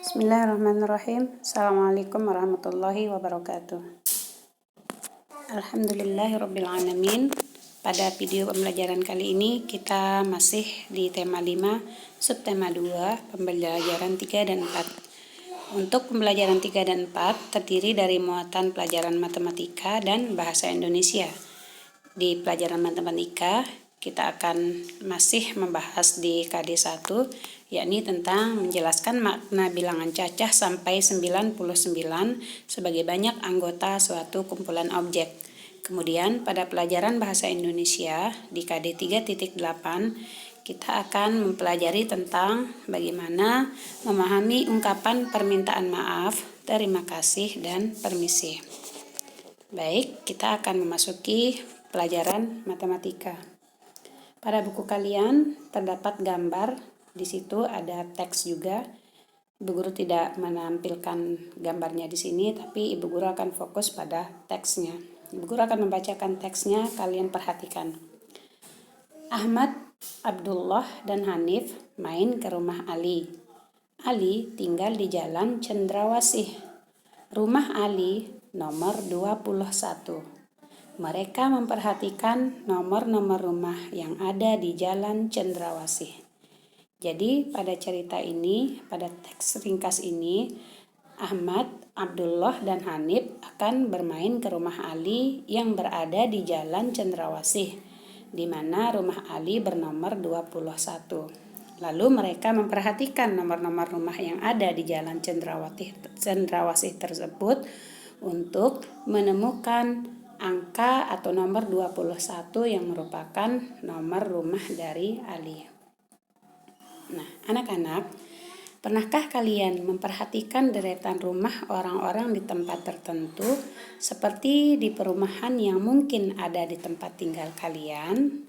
Bismillahirrahmanirrahim. Assalamualaikum warahmatullahi wabarakatuh. Alhamdulillahirrabbilalamin. Pada video pembelajaran kali ini kita masih di tema 5, subtema 2, pembelajaran 3 dan 4. Untuk pembelajaran 3 dan 4 terdiri dari muatan pelajaran matematika dan bahasa Indonesia. Di pelajaran matematika kita akan masih membahas di KD 1, yakni tentang menjelaskan makna bilangan cacah sampai 99 sebagai banyak anggota suatu kumpulan objek. Kemudian pada pelajaran bahasa Indonesia di KD 3.8 kita akan mempelajari tentang bagaimana memahami ungkapan permintaan maaf, terima kasih, dan permisi. Baik, kita akan memasuki pelajaran matematika. Pada buku kalian terdapat gambar, di situ ada teks juga. Ibu guru tidak menampilkan gambarnya di sini, tapi Ibu guru akan fokus pada teksnya. Ibu guru akan membacakan teksnya, kalian perhatikan. Ahmad, Abdullah, dan Hanif main ke rumah Ali. Ali tinggal di Jalan Cendrawasih. Rumah Ali nomor 21. Mereka memperhatikan nomor-nomor rumah yang ada di Jalan Cendrawasih. Jadi pada cerita ini, pada teks ringkas ini, Ahmad, Abdullah, dan Hanif akan bermain ke rumah Ali yang berada di Jalan Cendrawasih, di mana rumah Ali bernomor 21. Lalu mereka memperhatikan nomor-nomor rumah yang ada di Jalan Cendrawasih tersebut untuk menemukan angka atau nomor 21 yang merupakan nomor rumah dari Ali. Nah, anak-anak, pernahkah kalian memperhatikan deretan rumah orang-orang di tempat tertentu seperti di perumahan yang mungkin ada di tempat tinggal kalian?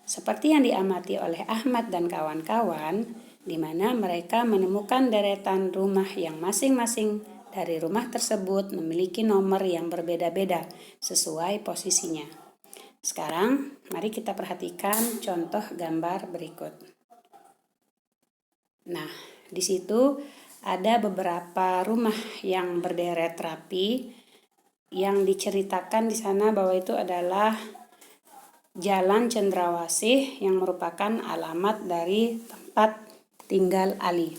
Seperti yang diamati oleh Ahmad dan kawan-kawan, di mana mereka menemukan deretan rumah yang masing-masing dari rumah tersebut memiliki nomor yang berbeda-beda sesuai posisinya. Sekarang, mari kita perhatikan contoh gambar berikut. Nah, di situ ada beberapa rumah yang berderet rapi yang diceritakan di sana bahwa itu adalah Jalan Cendrawasih yang merupakan alamat dari tempat tinggal Ali.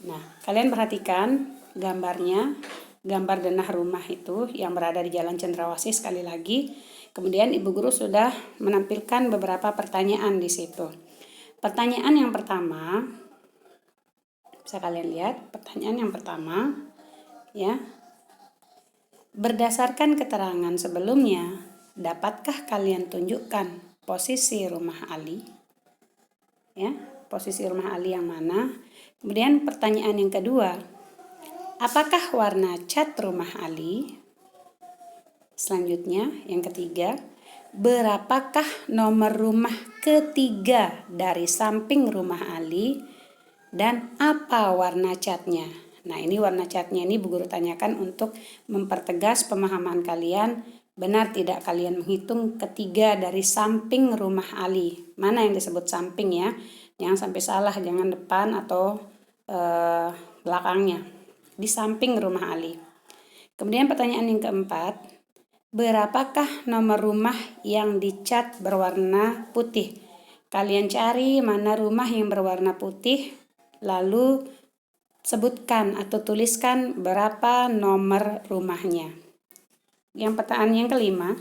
Nah, kalian perhatikan gambarnya, gambar denah rumah itu yang berada di Jalan Cendrawasih sekali lagi. Kemudian Ibu Guru sudah menampilkan beberapa pertanyaan di situ. Pertanyaan yang pertama, bisa kalian lihat, pertanyaan yang pertama, ya. Berdasarkan keterangan sebelumnya, dapatkah kalian tunjukkan posisi rumah Ali? Ya, posisi rumah Ali yang mana? Kemudian pertanyaan yang kedua, apakah warna cat rumah Ali? Selanjutnya, yang ketiga, berapakah nomor rumah ketiga dari samping rumah Ali? Dan apa warna catnya? Nah, ini warna catnya ini Bu Guru tanyakan untuk mempertegas pemahaman kalian. Benar tidak kalian menghitung ketiga dari samping rumah Ali? Mana yang disebut samping ya? Jangan sampai salah, jangan depan atau belakangnya. Di samping rumah Ali. Kemudian pertanyaan yang keempat, berapakah nomor rumah yang dicat berwarna putih? Kalian cari mana rumah yang berwarna putih, lalu sebutkan atau tuliskan berapa nomor rumahnya. Yang pertanyaan yang kelima,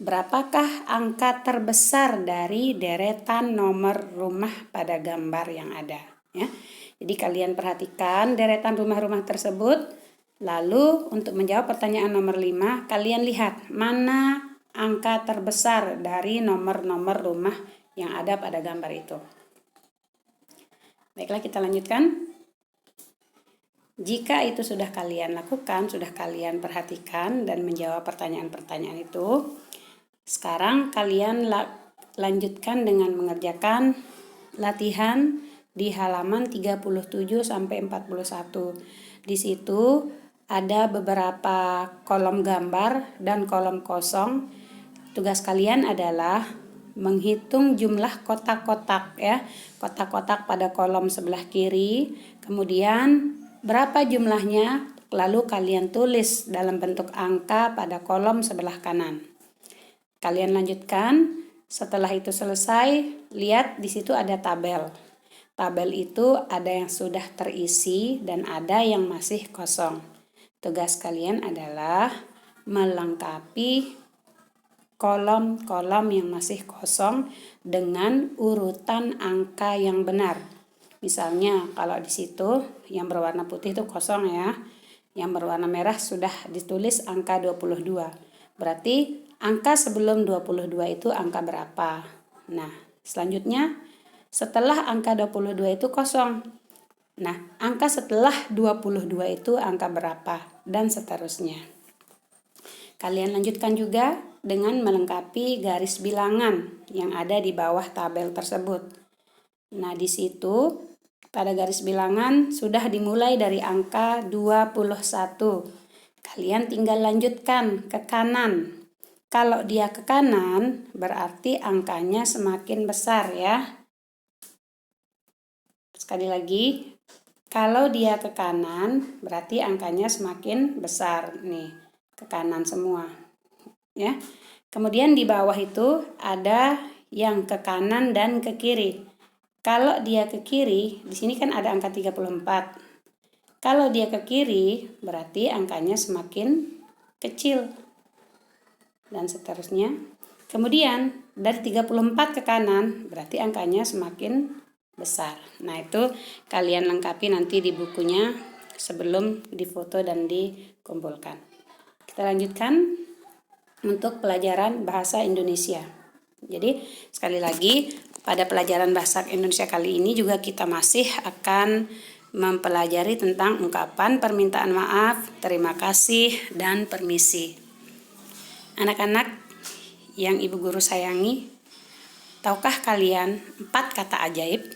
berapakah angka terbesar dari deretan nomor rumah pada gambar yang ada? Ya. Jadi kalian perhatikan deretan rumah-rumah tersebut. Lalu untuk menjawab pertanyaan nomor 5, kalian lihat mana angka terbesar dari nomor-nomor rumah yang ada pada gambar itu. Baiklah, kita lanjutkan. Jika itu sudah kalian lakukan, sudah kalian perhatikan dan menjawab pertanyaan-pertanyaan itu, sekarang kalian lanjutkan dengan mengerjakan latihan di halaman 37 sampai 41. Di situ ada beberapa kolom gambar dan kolom kosong. Tugas kalian adalah menghitung jumlah kotak-kotak ya. Kotak-kotak pada kolom sebelah kiri, Kemudian berapa jumlahnya? Lalu kalian tulis dalam bentuk angka pada kolom sebelah kanan. Kalian lanjutkan. Setelah itu selesai, lihat di situ ada tabel. Tabel itu ada yang sudah terisi dan ada yang masih kosong. Tugas kalian adalah melengkapi kolom-kolom yang masih kosong dengan urutan angka yang benar. Misalnya kalau di situ yang berwarna putih itu kosong ya. Yang berwarna merah sudah ditulis angka 22. Berarti angka sebelum 22 itu angka berapa? Nah, selanjutnya setelah angka 22 itu kosong. Nah, angka setelah 22 itu angka berapa? Dan seterusnya. Kalian lanjutkan juga dengan melengkapi garis bilangan yang ada di bawah tabel tersebut. Nah, di situ pada garis bilangan sudah dimulai dari angka 21. Kalian tinggal lanjutkan ke kanan. Kalau dia ke kanan, berarti angkanya semakin besar ya. Sekali lagi, kalau dia ke kanan, berarti angkanya semakin besar. Nih, ke kanan semua. Ya. Kemudian di bawah itu ada yang ke kanan dan ke kiri. Kalau dia ke kiri, di sini kan ada angka 34. Kalau dia ke kiri, berarti angkanya semakin kecil. Dan seterusnya. Kemudian dari 34 ke kanan, berarti angkanya semakin besar. Nah, itu kalian lengkapi nanti di bukunya sebelum difoto dan dikumpulkan. Kita lanjutkan untuk pelajaran bahasa Indonesia. Jadi, sekali lagi, pada pelajaran bahasa Indonesia kali ini juga kita masih akan mempelajari tentang ungkapan permintaan maaf, terima kasih, dan permisi. Anak-anak yang ibu guru sayangi, tahukah kalian 4 kata ajaib?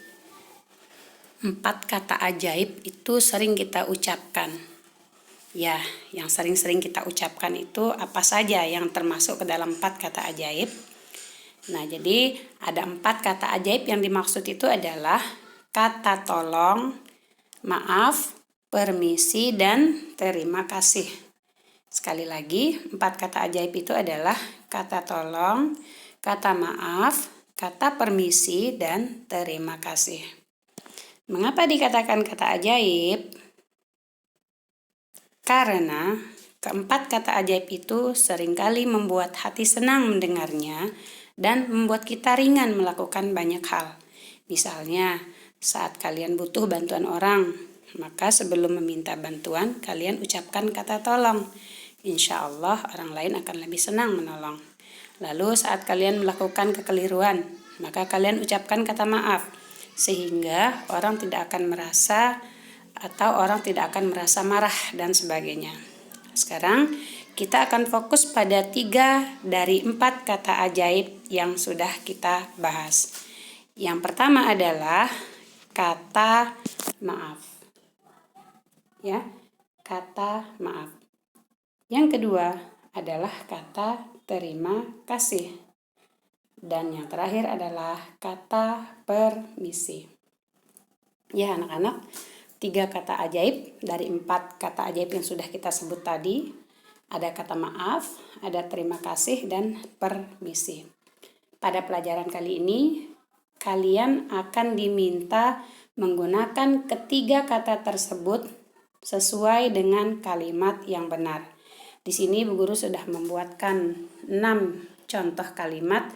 4 kata ajaib itu sering kita ucapkan. Ya, yang sering-sering kita ucapkan itu apa saja yang termasuk ke dalam 4 kata ajaib? Nah, jadi ada 4 kata ajaib yang dimaksud itu adalah kata tolong, maaf, permisi, dan terima kasih. Sekali lagi, 4 kata ajaib itu adalah kata tolong, kata maaf, kata permisi, dan terima kasih. Mengapa dikatakan kata ajaib? Karena keempat kata ajaib itu seringkali membuat hati senang mendengarnya dan membuat kita ringan melakukan banyak hal. Misalnya, saat kalian butuh bantuan orang, maka sebelum meminta bantuan, kalian ucapkan kata tolong. Insya Allah orang lain akan lebih senang menolong. Lalu saat kalian melakukan kekeliruan, maka kalian ucapkan kata maaf, sehingga orang tidak akan merasa marah dan sebagainya. Sekarang kita akan fokus pada 3 dari 4 kata ajaib yang sudah kita bahas. Yang pertama adalah kata maaf. Ya, kata maaf. Yang kedua adalah kata terima kasih. Dan yang terakhir adalah kata permisi. Ya anak-anak, 3 kata ajaib dari 4 kata ajaib yang sudah kita sebut tadi. Ada kata maaf, ada terima kasih, dan permisi. Pada pelajaran kali ini, kalian akan diminta menggunakan ketiga kata tersebut sesuai dengan kalimat yang benar. Di sini Bu Guru sudah membuatkan 6 contoh kalimat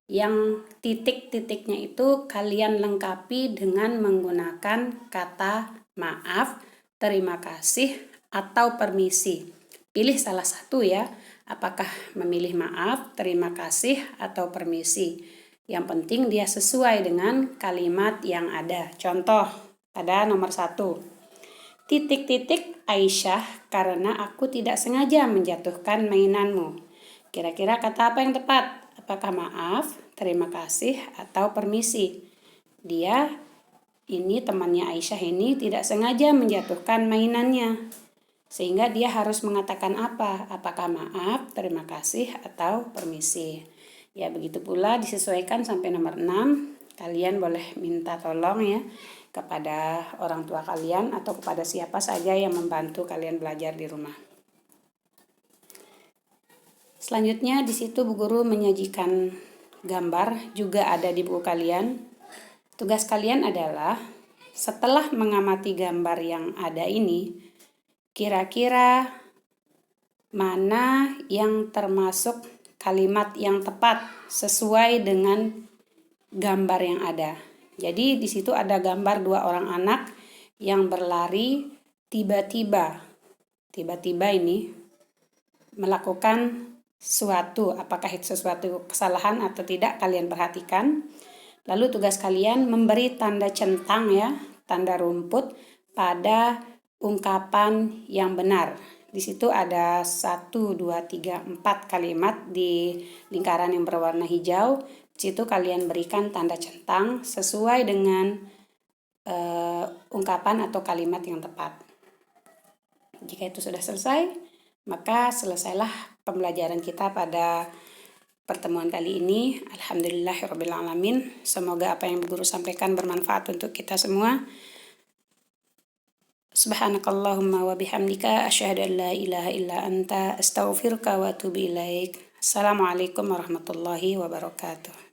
yang titik-titiknya itu kalian lengkapi dengan menggunakan kata maaf, terima kasih, atau permisi. Pilih salah satu ya, apakah memilih maaf, terima kasih, atau permisi. Yang penting dia sesuai dengan kalimat yang ada. Contoh pada nomor 1. Titik-titik Aisyah karena aku tidak sengaja menjatuhkan mainanmu. Kira-kira kata apa yang tepat? Apakah maaf, terima kasih, atau permisi? Temannya Aisyah ini tidak sengaja menjatuhkan mainannya. Sehingga dia harus mengatakan apa? Apakah maaf, terima kasih, atau permisi? Ya, begitu pula disesuaikan sampai nomor 6. Kalian boleh minta tolong ya. kepada orang tua kalian atau kepada siapa saja yang membantu kalian belajar di rumah. Selanjutnya di situ Bu Guru menyajikan gambar juga ada di buku kalian. Tugas kalian adalah setelah mengamati gambar yang ada ini, kira-kira mana yang termasuk kalimat yang tepat sesuai dengan gambar yang ada. Jadi di situ ada gambar 2 orang anak yang berlari tiba-tiba. Tiba-tiba ini melakukan suatu, apakah itu sesuatu kesalahan atau tidak, kalian perhatikan. Lalu tugas kalian memberi tanda centang ya, tanda rumput pada ungkapan yang benar. Di situ ada 1, 2, 3, 4 kalimat di lingkaran yang berwarna hijau. Di situ kalian berikan tanda centang sesuai dengan ungkapan atau kalimat yang tepat. Jika itu sudah selesai, maka selesailah pembelajaran kita pada pertemuan kali ini. Alhamdulillahirrabbilalamin. Semoga apa yang Guru sampaikan bermanfaat untuk kita semua. Subhanakallahumma wa bihamdika asyhadu an la ilaha illa anta astaghfiruka wa atubu ilaik. Assalamualaikum warahmatullahi wabarakatuh.